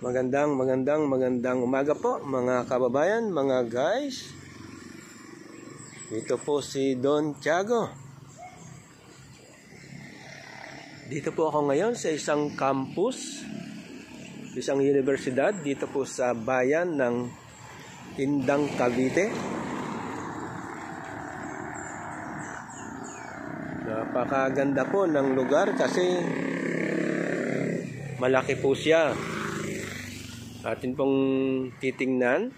Magandang umaga po mga kababayan, mga guys. Dito po si Don Tiago. Dito po ako ngayon sa isang campus, isang universidad dito po sa bayan ng Indang, Cavite. Napakaganda po ng lugar kasi malaki po siya. Atin pong titingnan.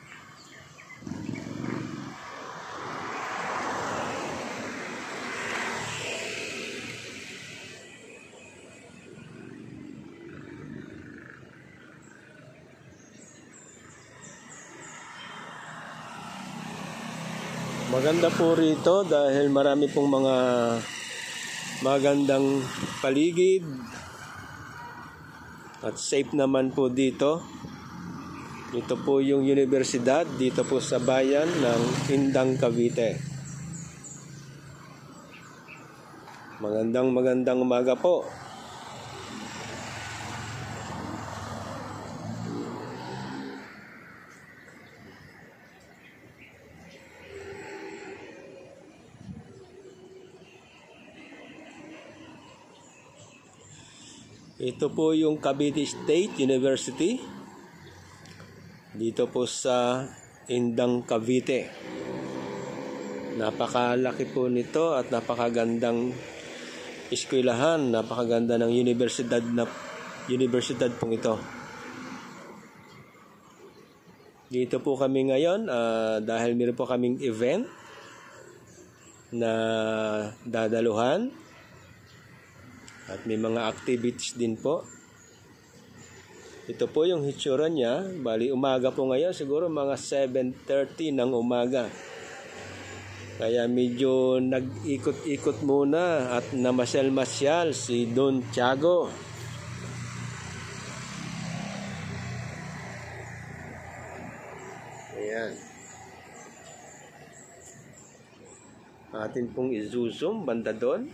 Maganda po rito dahil marami pong mga magandang paligid at safe naman po dito. Ito po yung universidad dito po sa bayan ng Indang, Cavite. Magandang umaga po. Ito po yung Cavite State University dito po sa Indang, Cavite. Napakalaki po nito at napakagandang eskwelahan, napakaganda ng universidad pong ito. Dito po kami ngayon dahil meron po kaming event na dadaluhan at may mga activities din po. Ito po yung hitsura niya. Bali umaga po ngayon, siguro mga 7:30 ng umaga. Kaya medyo nag-ikot-ikot muna at namasyal-masyal si Don Tiago. Ayan. Atin pong i-zoom banda doon.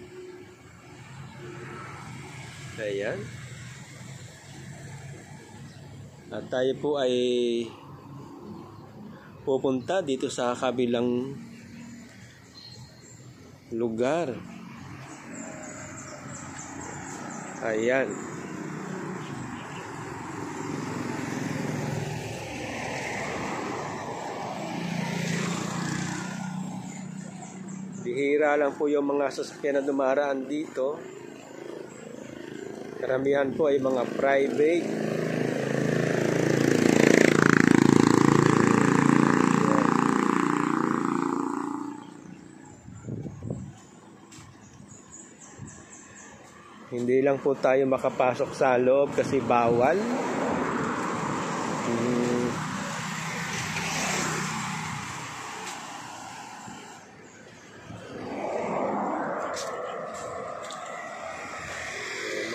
Ayan. At tayo po ay pupunta dito sa kabilang lugar. Ayan. Bihira lang po yung mga sasakyan na dumaraan dito. Karamihan po ay mga private. Hindi lang po tayo makapasok sa loob kasi bawal.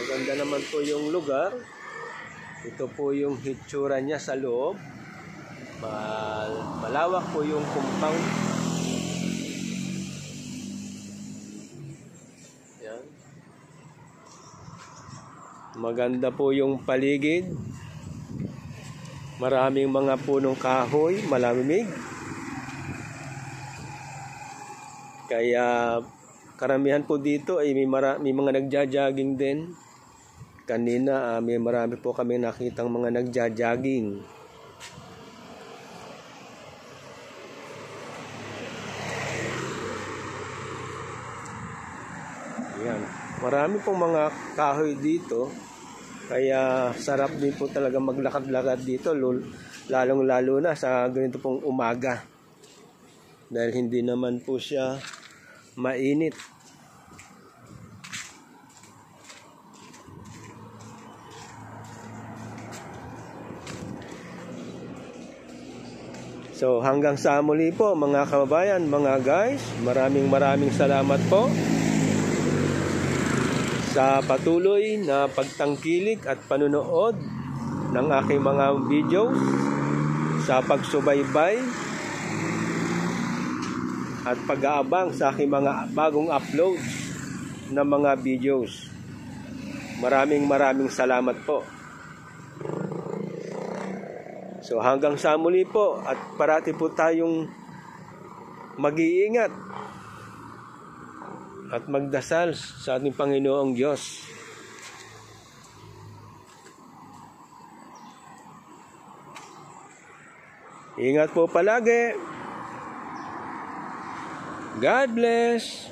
Maganda naman po yung lugar. Ito po yung hitsura niya sa loob. Malawak po yung compound. Yan. Maganda po yung paligid. Maraming mga punong kahoy, malamig. Kaya karamihan po dito ay may mga nagja-jogging din. Kanina may marami po kami nakitang mga nagja-jogging. Yan. Marami pong mga kahoy dito. Kaya sarap din po talaga maglakad-lakad dito, lalong-lalo na sa ganito pong umaga. Dahil hindi naman po siya mainit. So hanggang sa muli po mga kababayan, mga guys, maraming salamat po sa patuloy na pagtangkilik at panunood ng aking mga videos, sa pagsubaybay at pag-aabang sa aking mga bagong uploads na mga videos. Maraming salamat po. So hanggang sa muli po at parati po tayong mag-iingat at magdasal sa ating Panginoong Diyos. Ingat po palagi. God bless.